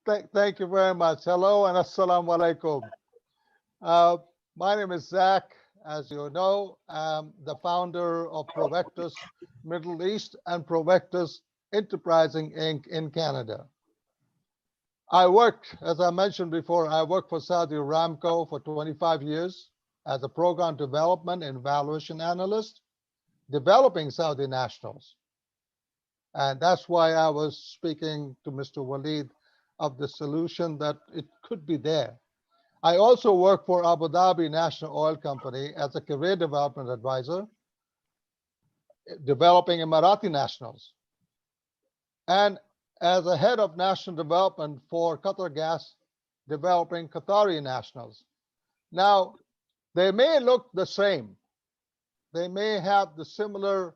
Thank you very much. Hello and assalamu alaikum. Uh, my name is Zach. As you know, I'm the founder of Provectus Middle East and Provectus Enterprising Inc. in Canada. I worked, as I mentioned before, I worked for Saudi Aramco for 25 years as a program development and evaluation analyst, developing Saudi nationals. And that's why I was speaking to Mr. Walid of the solution that it could be there. I also work for Abu Dhabi National Oil Company as a career development advisor, developing Emirati nationals, and as a head of national development for Qatar Gas, developing Qatari nationals. Now, they may look the same. They may have the similar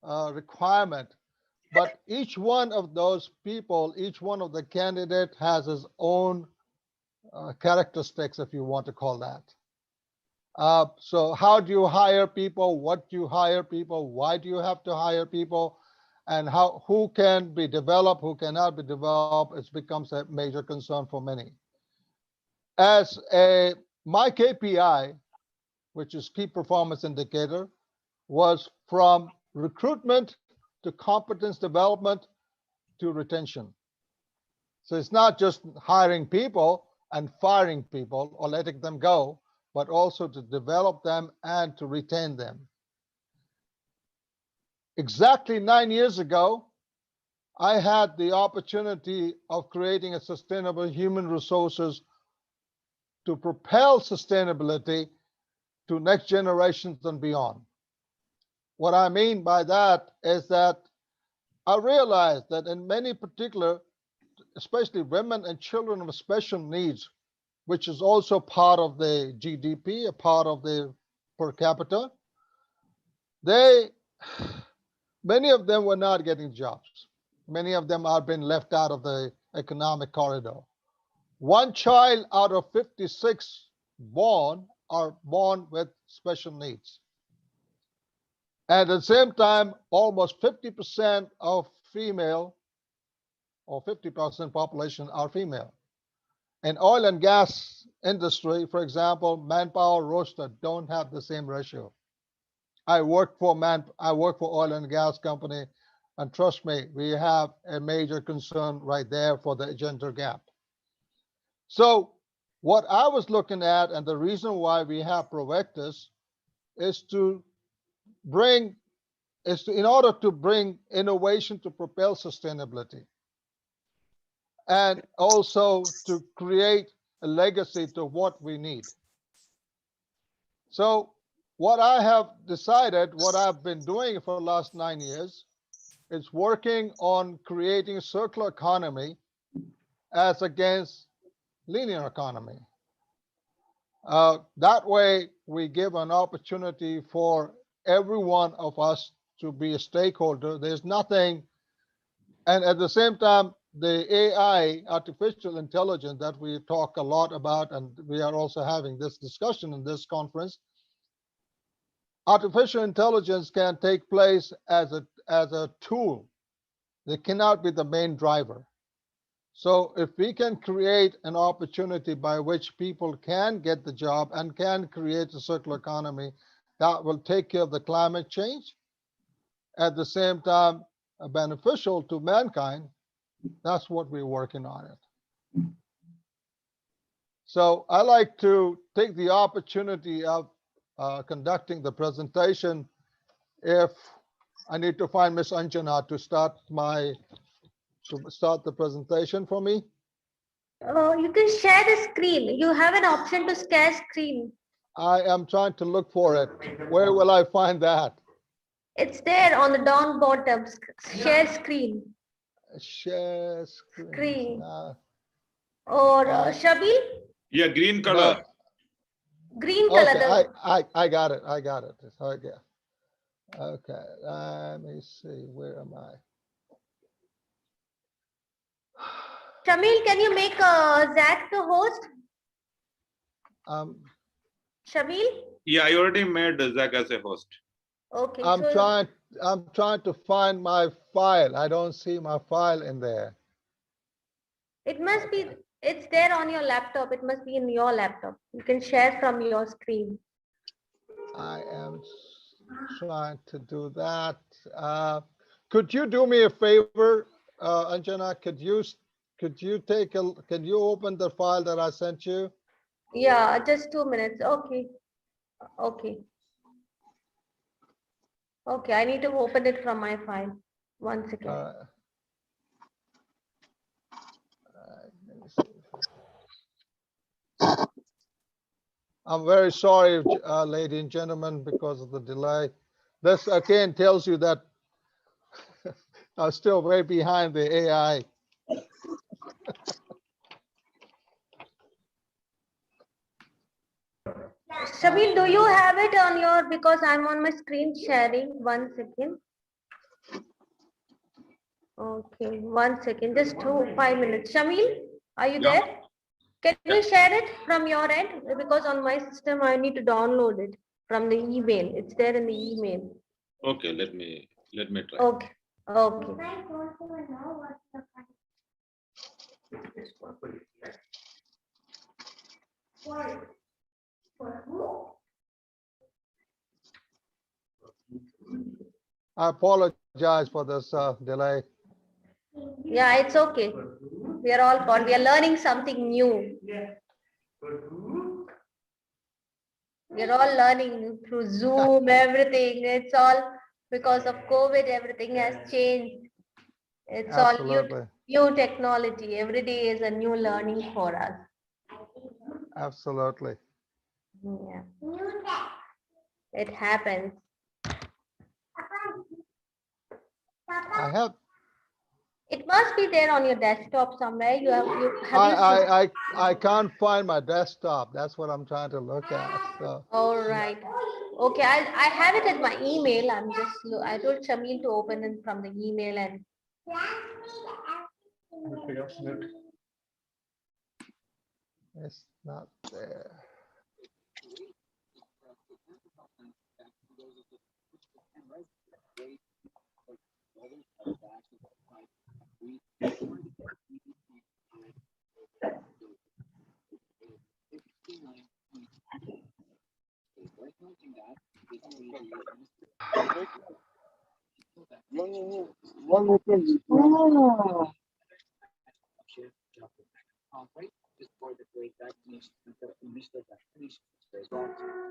requirement, but each one of those people, each one of the candidate has his own characteristics, if you want to call that. So how do you hire people? What do you hire people? Why do you have to hire people? And who can be developed, who cannot be developed, it becomes a major concern for many. My KPI, which is key performance indicator, was from recruitment to competence development to retention. So it's not just hiring people and firing people or letting them go, but also to develop them and to retain them. Exactly 9 years ago, I had the opportunity of creating a sustainable human resources to propel sustainability to next generations and beyond. What I mean by that is that I realized that in many particular, especially women and children with special needs, which is also part of the GDP, a part of the per capita, many of them were not getting jobs. Many of them are being left out of the economic corridor. One child out of 56 born are born with special needs. At the same time, almost 50% of female or 50% population are female. In oil and gas industry, for example, manpower roster don't have the same ratio. I work for oil and gas company, and trust me, we have a major concern right there for the gender gap. So what I was looking at, and the reason why we have Provectus, is in order to bring innovation to propel sustainability, and also to create a legacy to what we need. So what I have decided, what I've been doing for the last 9 years, is working on creating a circular economy as against linear economy. That way, we give an opportunity for every one of us to be a stakeholder. There's nothing, and at the same time, the AI, artificial intelligence, that we talk a lot about, and we are also having this discussion in this conference, artificial intelligence can take place as a tool. It cannot be the main driver. So if we can create an opportunity by which people can get the job and can create a circular economy that will take care of the climate change, at the same time beneficial to mankind, that's what we're working on it. So I like to take the opportunity of conducting the presentation. If I need to find Ms. Anjana to start the presentation for me. You can share the screen. You have an option to share screen. I am trying to look for it. Where will I find that? It's there on the down bottom. Share screen. Share screen. Or Shabil? Yeah, green color. No. Green color. Okay, I got it. I got it. Okay. Okay. Let me see. Where am I? Shamil, can you make Zach the host? Shamil? Yeah, I already made Zach as a host. Okay. I'm trying to find my file. I don't see my file in there. It must be, it's there on your laptop. It must be in your laptop. You can share from your screen. I am trying to do that. Could you do me a favor, Anjana? Could you can you open the file that I sent you? Yeah, just 2 minutes. Okay. Okay. Okay, I need to open it from my file. 1 second. Let me see. I'm very sorry, ladies and gentlemen, because of the delay. This again tells you that I'm still way behind the AI. Shamil, do you have it on your, because I'm on my screen sharing. 1 second. Okay, 1 second, just 5 minutes. Shamil, are you Yeah. there? Can you share it from your end? Because on my system, I need to download it from the email. It's there in the email. Okay, let me try. Okay, okay. I apologize for this delay. Yeah, it's okay. We are all caught. We are learning something new. We are all learning through Zoom, everything. It's all because of COVID, everything has changed. It's all Absolutely. new technology. Every day is a new learning for us. Absolutely. Yeah. It happens. I have It must be there on your desktop somewhere. I can't find my desktop. That's what I'm trying to look at. So All right. Okay, I have it at my email. I told Shamil to open it from the email and it's not there.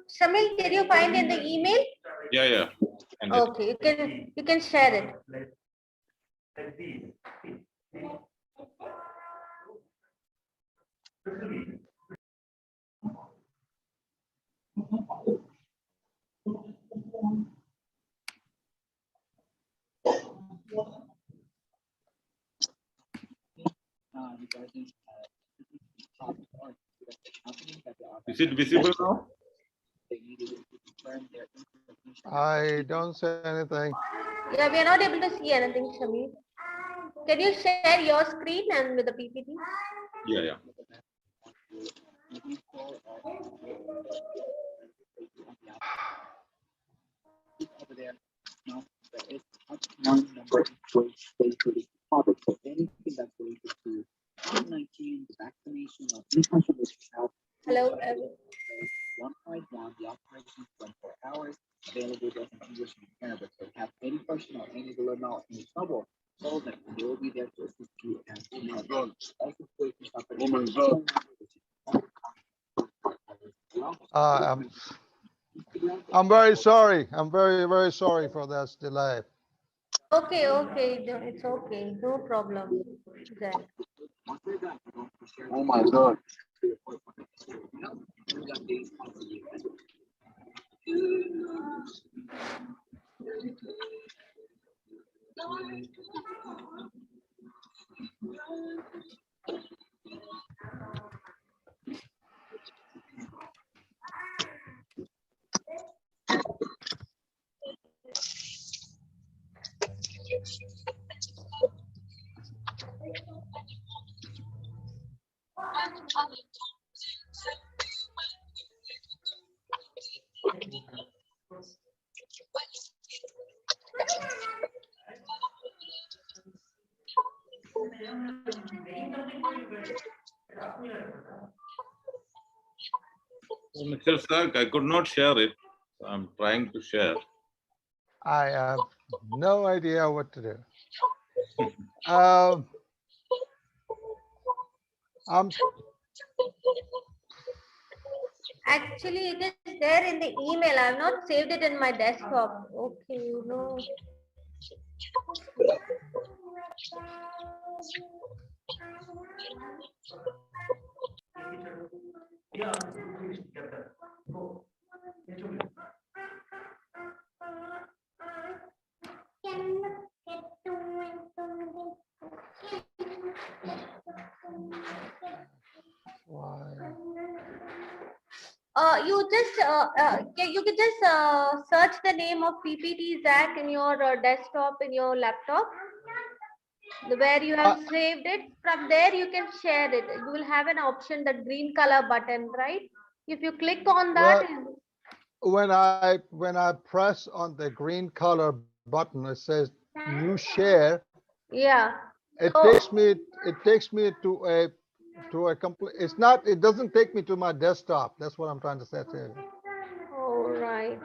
Shamil, did you find in the email? Yeah. And Okay, you can share it. is it visible now? I don't say anything. Yeah, we are not able to see anything, Shamil. Can you share your screen and with the PPT? Yeah. Hello. I'm very sorry. I'm very sorry for this delay. Okay, it's okay. No problem. Then. Oh my God. Mr. Sark, I could not share it. So I'm trying to share. I have no idea what to do. Um, I'm Actually, it is there in the email. I have not saved it in my desktop. Okay, no. why. You can just search the name of PPT Zach in your desktop in your laptop, where you have saved it. From there, you can share it. You will have an option, that green color button, right? If you click on that, When I press on the green color button, it says new share. yeah. It So, takes me to a complete. It's not. It doesn't take me to my desktop. That's what I'm trying to say to you. all right.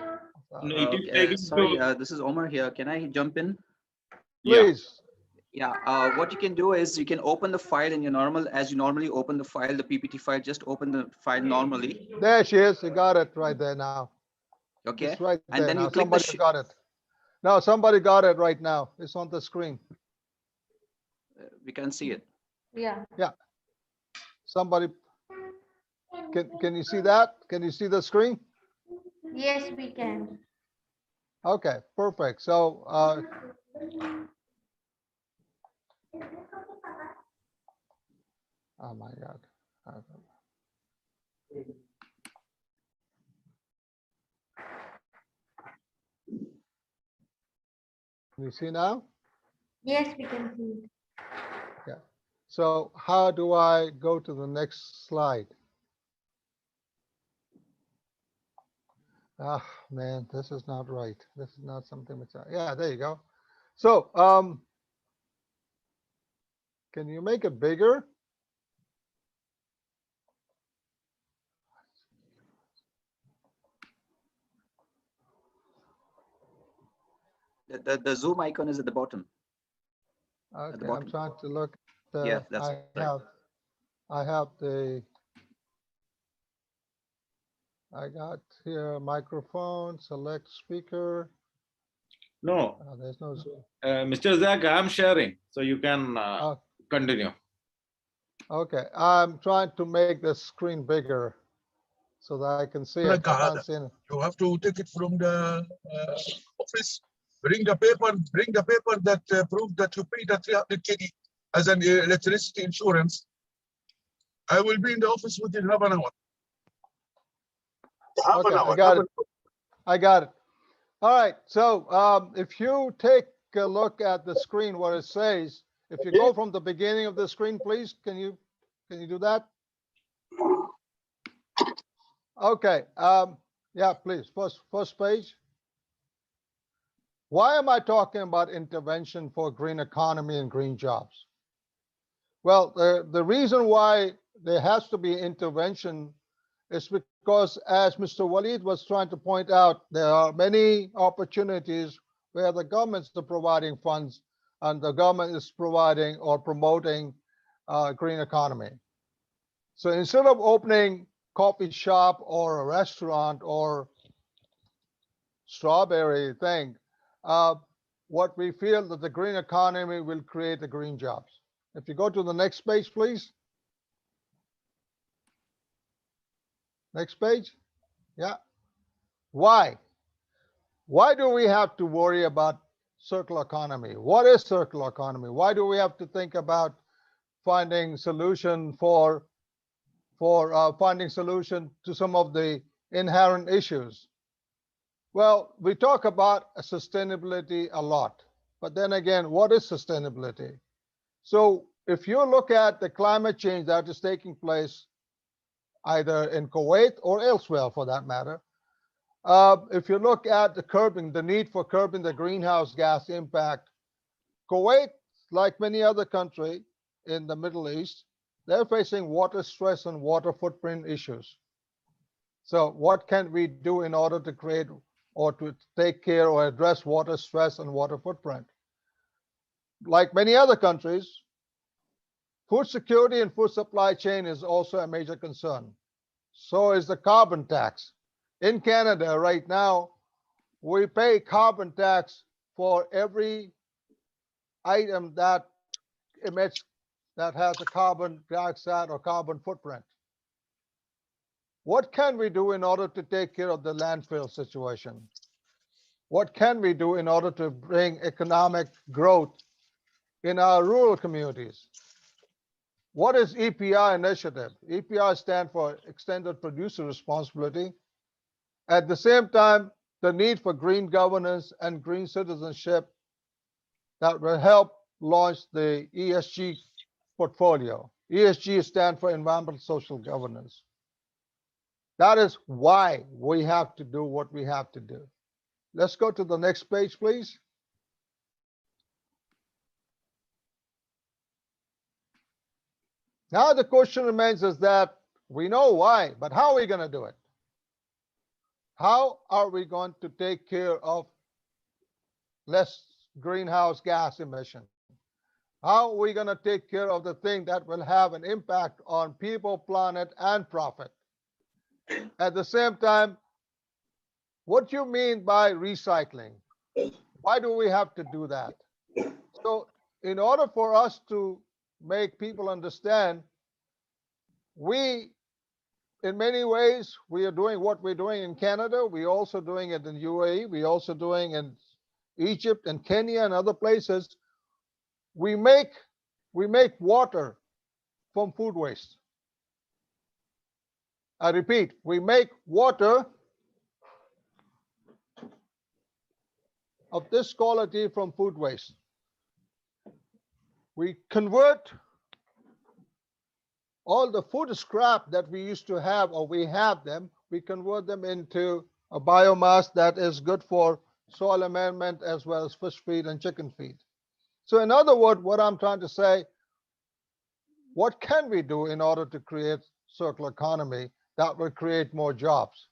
No, it is Okay, taken sorry, to. this is Omar here. Can I jump in? Yeah. Please. Yeah, what you can do is you can open the file in your normal, as you normally open the file, the PPT file, just open the file normally, There she is. You got it right there now. okay? It's right And there then now. you click the, Somebody got it. No, somebody got it right now. It's on the screen. we can see it. Yeah. Somebody, can you see that? Can you see the screen? Yes, we can. Okay, perfect. So, oh my God. Can you see now? Yes, we can see it. So how do I go to the next slide? Ah, man, this is not right. This is not something which yeah, there you go. So, can you make it bigger? The zoom icon is at the bottom. Okay, I'm bottom. trying to look. Yeah, that's I have the. I got here microphone, select speaker. No, There's no Zoom. Mr. Zach, I'm sharing, so you can Oh, continue. okay, I'm trying to make the screen bigger so that I can see it. I can't see it. You have to take it from the office. Bring the paper that proves that you paid the 300 KD as an electricity insurance. I will be in the office within half an hour. Okay, I got it. I got it. All right. So if you take a look at the screen where it says, if you go from the beginning of the screen, please, can you do that? Okay. Yeah, please. First page. Why am I talking about intervention for green economy and green jobs? Well, the reason why there has to be intervention is because, as Mr. Walid was trying to point out, there are many opportunities where the governments are providing funds and the government is providing or promoting green economy. So instead of opening coffee shop or a restaurant or strawberry thing, what we feel that the green economy will create the green jobs. If you go to the next page, please. Next page. Yeah. Why? Why do we have to worry about circular economy? What is circular economy? Why do we have to think about finding solution finding solution to some of the inherent issues? Well, we talk about sustainability a lot, but then again, what is sustainability? So if you look at the climate change that is taking place either in Kuwait or elsewhere for that matter, if you look at the need for curbing the greenhouse gas impact, Kuwait, like many other countries in the Middle East, they're facing water stress and water footprint issues. So what can we do in order to create or to take care or address water stress and water footprint? Like many other countries, food security and food supply chain is also a major concern. So is the carbon tax. In Canada right now, we pay carbon tax for every item that emits, that has a carbon dioxide or carbon footprint. What can we do in order to take care of the landfill situation? What can we do in order to bring economic growth in our rural communities? What is EPR initiative? EPR stands for Extended Producer Responsibility. At the same time, the need for green governance and green citizenship that will help launch the ESG portfolio. ESG stands for Environmental Social Governance. That is why we have to do what we have to do. Let's go to the next page, please. Now the question remains is that we know why, but how are we going to do it? How are we going to take care of less greenhouse gas emission? How are we going to take care of the thing that will have an impact on people, planet, and profit? At the same time, what do you mean by recycling? Why do we have to do that? So in order for us to make people understand, we, in many ways, we are doing what we're doing in Canada. We're also doing it in UAE. We're also doing in Egypt and Kenya and other places. We make water from food waste. I repeat, we make water of this quality from food waste. We convert all the food scrap that we used to have, or we have them, we convert them into a biomass that is good for soil amendment as well as fish feed and chicken feed. So in other words, what I'm trying to say, what can we do in order to create circular economy that will create more jobs?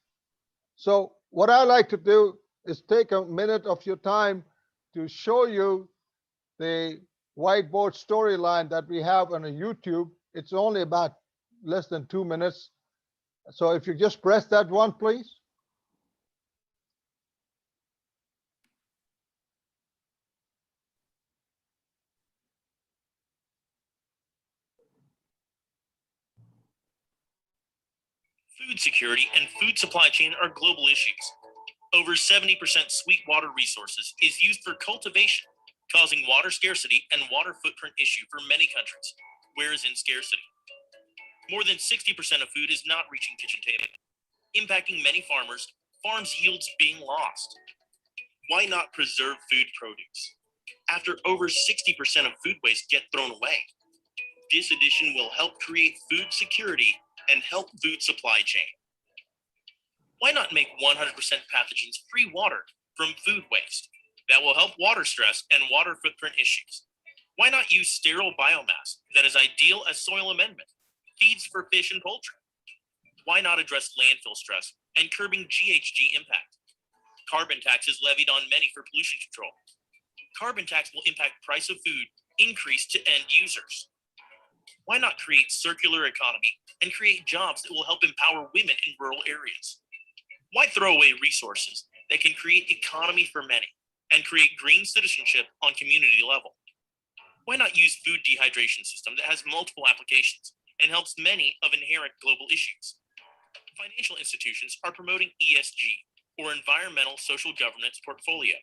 So what I like to do is take a minute of your time to show you the whiteboard storyline that we have on a YouTube. It's only about less than 2 minutes. So if you just press that one, please. Food security and food supply chain are global issues. Over 70% sweet water resources is used for cultivation, causing water scarcity and water footprint issue for many countries, whereas in scarcity. More than 60% of food is not reaching kitchen table, impacting many farmers, farms' yields being lost. Why not preserve food produce? After over 60% of food waste get thrown away. This addition will help create food security and help food supply chain. Why not make 100% pathogens-free water from food waste? That will help water stress and water footprint issues. Why not use sterile biomass that is ideal as soil amendment, feeds for fish and poultry? Why not address landfill stress and curbing GHG impact? Carbon tax is levied on many for pollution control. Carbon tax will impact price of food increase to end users. Why not create circular economy and create jobs that will help empower women in rural areas? Why throw away resources that can create economy for many and create green citizenship on community level? Why not use food dehydration system that has multiple applications and helps many of inherent global issues? Financial institutions are promoting ESG, or environmental social governance portfolio,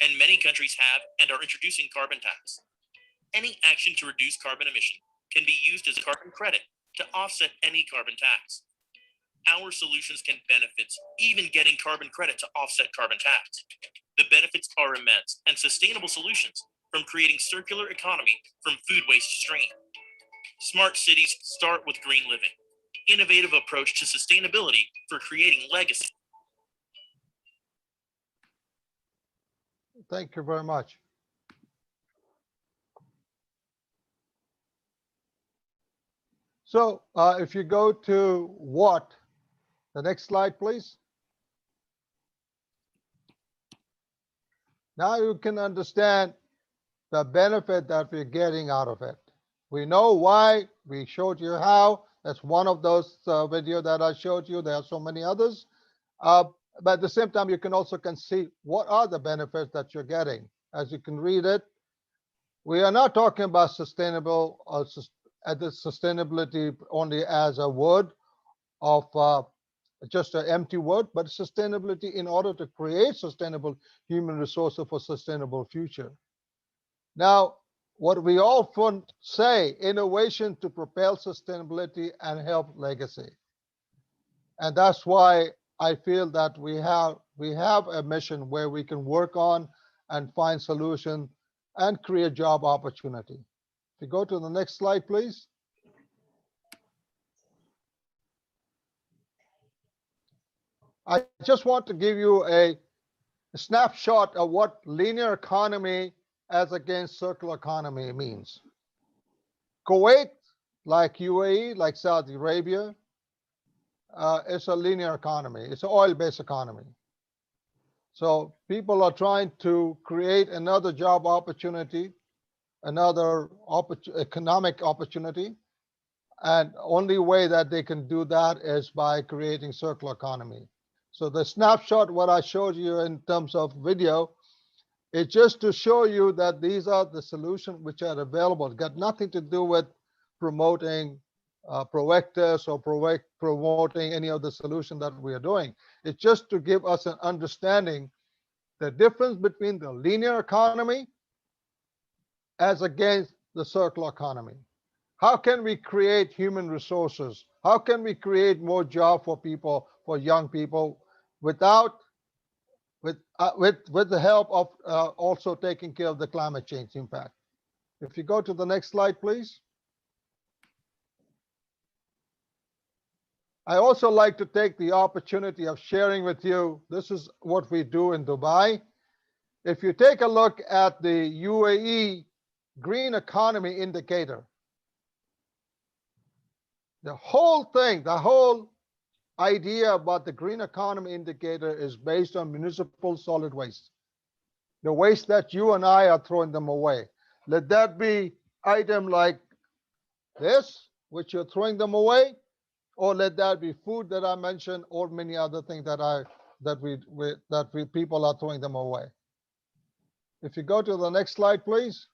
and many countries have and are introducing carbon tax. Any action to reduce carbon emission can be used as a carbon credit to offset any carbon tax. Our solutions can benefit even getting carbon credit to offset carbon tax. The benefits are immense and sustainable solutions from creating circular economy from food waste stream. Smart cities start with green living. Innovative approach to sustainability for creating legacy. Thank you very much. So if you go to what, the next slide, please. Now you can understand the benefit that we're getting out of it. We know why, we showed you how. That's one of those video that I showed you. There are so many others. But at the same time, you can also see what are the benefits that you're getting. As you can read it, we are not talking about sustainable or sustainability only as a word of just an empty word, but sustainability in order to create sustainable human resources for sustainable future. Now, what we often say, innovation to propel sustainability and help legacy. And that's why I feel that we have a mission where we can work on and find solution and create job opportunity. If you go to the next slide, please. I just want to give you a snapshot of what linear economy as against circular economy means. Kuwait, like UAE, like Saudi Arabia, it's a linear economy. It's an oil-based economy. So people are trying to create another job opportunity, another economic opportunity. And only way that they can do that is by creating circular economy. So the snapshot, what I showed you in terms of video, it's just to show you that these are the solutions which are available. It's got nothing to do with promoting proactives or promoting any of the solution that we are doing. It's just to give us an understanding the difference between the linear economy as against the circular economy. How can we create human resources? How can we create more jobs for people, for young people, with the help of also taking care of the climate change impact? If you go to the next slide, please. I also like to take the opportunity of sharing with you, this is what we do in Dubai. If you take a look at the UAE Green Economy Indicator, the whole thing, the whole idea about the Green Economy Indicator is based on municipal solid waste. The waste that you and I are throwing them away. Let that be item like this, which you're throwing them away, or let that be food that I mentioned, or many other things that people are throwing them away. If you go to the next slide, please.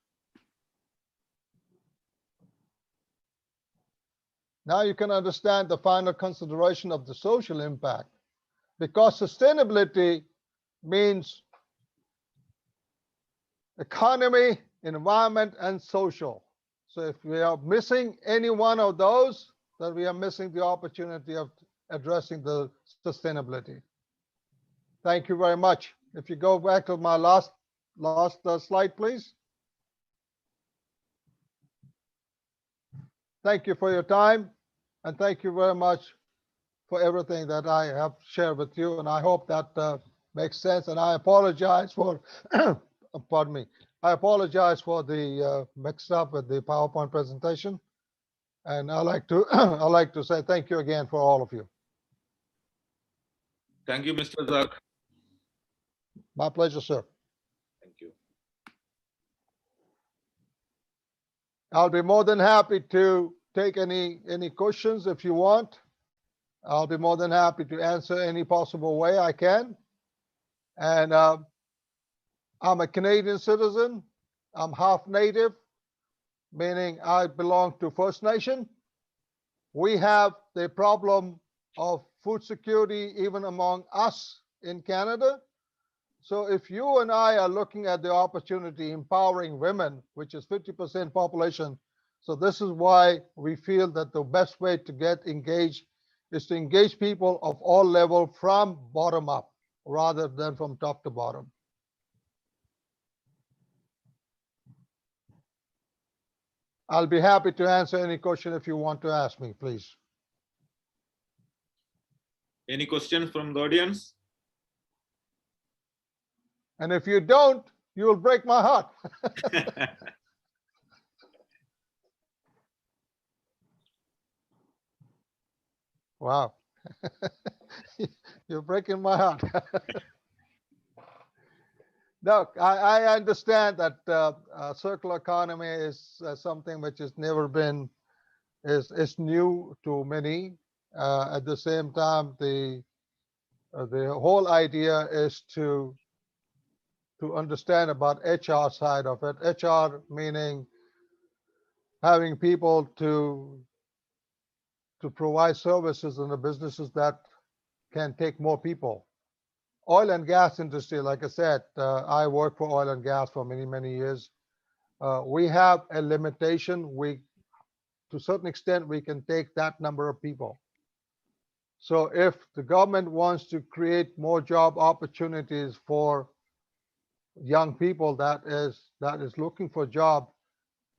Now you can understand the final consideration of the social impact, because sustainability means economy, environment, and social. So if we are missing any one of those, then we are missing the opportunity of addressing the sustainability. Thank you very much. If you go back to my last slide, please. Thank you for your time, and thank you very much for everything that I have shared with you, and I hope that makes sense. And I apologize for, pardon me, I apologize for the mixed up with the PowerPoint presentation. And I like to say thank you again for all of you. Thank you, Mr. Zak. My pleasure, sir. Thank you. I'll be more than happy to take any questions if you want. I'll be more than happy to answer any possible way I can. And I'm a Canadian citizen. I'm half native, meaning I belong to First Nation. We have the problem of food security even among us in Canada. So if you and I are looking at the opportunity empowering women, which is 50% population, so this is why we feel that the best way to get engaged is to engage people of all levels from bottom up rather than from top to bottom. I'll be happy to answer any question if you want to ask me, please. Any questions from the audience? And if you don't, you will break my heart. Wow. You're breaking my heart. No, I understand that circular economy is something which has never been, is new to many. At the same time, the whole idea is to understand about HR side of it. HR meaning having people to provide services in the businesses that can take more people. Oil and gas industry, like I said, I worked for oil and gas for many years. We have a limitation. To a certain extent, we can take that number of people. So if the government wants to create more job opportunities for young people that is looking for a job,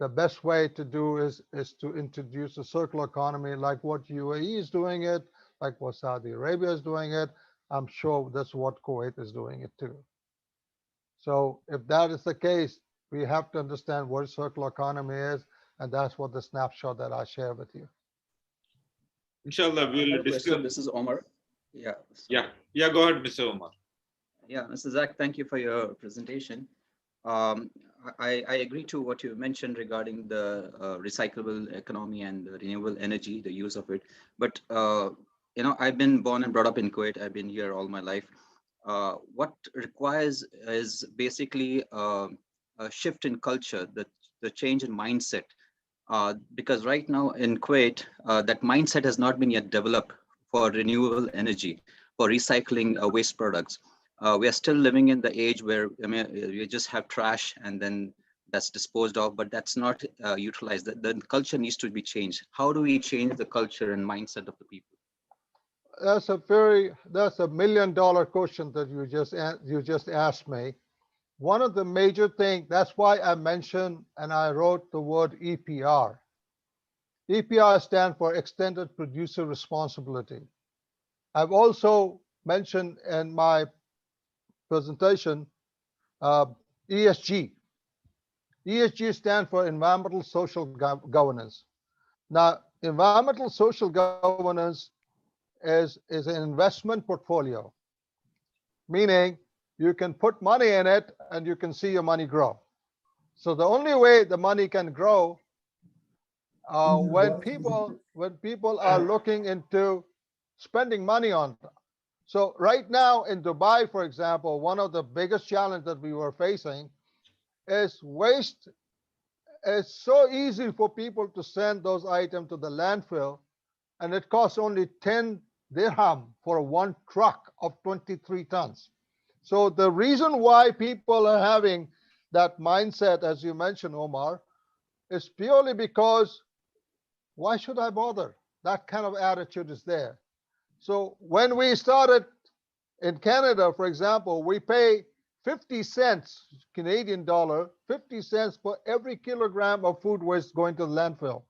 the best way to do is to introduce a circular economy like what UAE is doing it, like what Saudi Arabia is doing it. I'm sure that's what Kuwait is doing it too. So if that is the case, we have to understand what circular economy is, and that's what the snapshot that I share with you. Inshallah, I we'll have a question. discuss. This is Omar. Yeah. Yeah, go ahead, Mr. Omar. Yeah, Mr. Zach, thank you for your presentation. I agree to what you mentioned regarding the recyclable economy and the renewable energy, the use of it. But, I've been born and brought up in Kuwait. I've been here all my life. What requires is basically a shift in culture, the change in mindset. Because right now in Kuwait, that mindset has not been yet developed for renewable energy, for recycling waste products. We are still living in the age where you just have trash and then that's disposed of, but that's not utilized. The culture needs to be changed. How do we change the culture and mindset of the people? That's a $1 million question that you just asked me. One of the major things, that's why I mentioned and I wrote the word EPR. EPR stands for Extended Producer Responsibility. I've also mentioned in my presentation ESG. ESG stands for Environmental Social Governance. Now, environmental social governance is an investment portfolio, meaning you can put money in it and you can see your money grow. So the only way the money can grow when people are looking into spending money on. So right now in Dubai, for example, one of the biggest challenges that we were facing is waste. It's so easy for people to send those items to the landfill, and it costs only 10 dirham for one truck of 23 tons. So the reason why people are having that mindset, as you mentioned, Omar, is purely because why should I bother? That kind of attitude is there. So when we started in Canada, for example, we pay 50 cents Canadian dollar, 50 cents for every kilogram of food waste going to the landfill.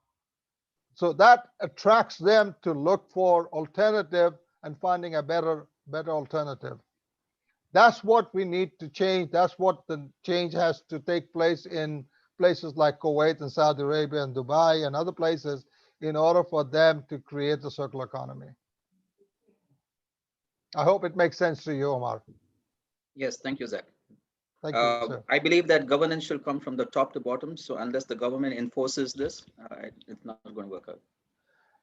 So that attracts them to look for alternative and finding a better alternative. That's what we need to change. That's what the change has to take place in places like Kuwait and Saudi Arabia and Dubai and other places in order for them to create the circular economy. I hope it makes sense to you, Omar. Yes, thank you, Zach. Thank you, sir. I believe that governance should come from the top to bottom. So unless the government enforces this, it's not going to work out.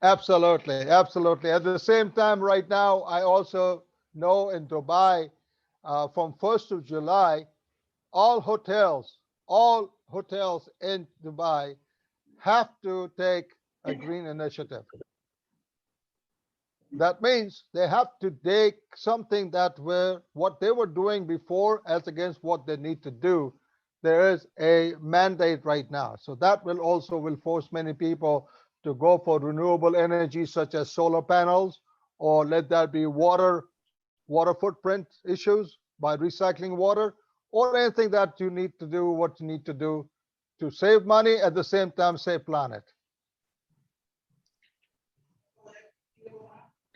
Absolutely, absolutely. At the same time, right now, I also know in Dubai, from 1st of July, all hotels in Dubai have to take a green initiative. That means they have to take something what they were doing before as against what they need to do. There is a mandate right now. So that will force many people to go for renewable energy such as solar panels, or let that be water footprint issues by recycling water, or anything that you need to do what you need to do to save money at the same time save planet.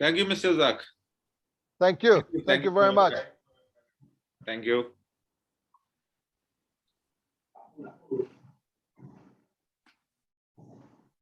Thank you, Mr. Zach. Thank you. Thank you very much. Thank you.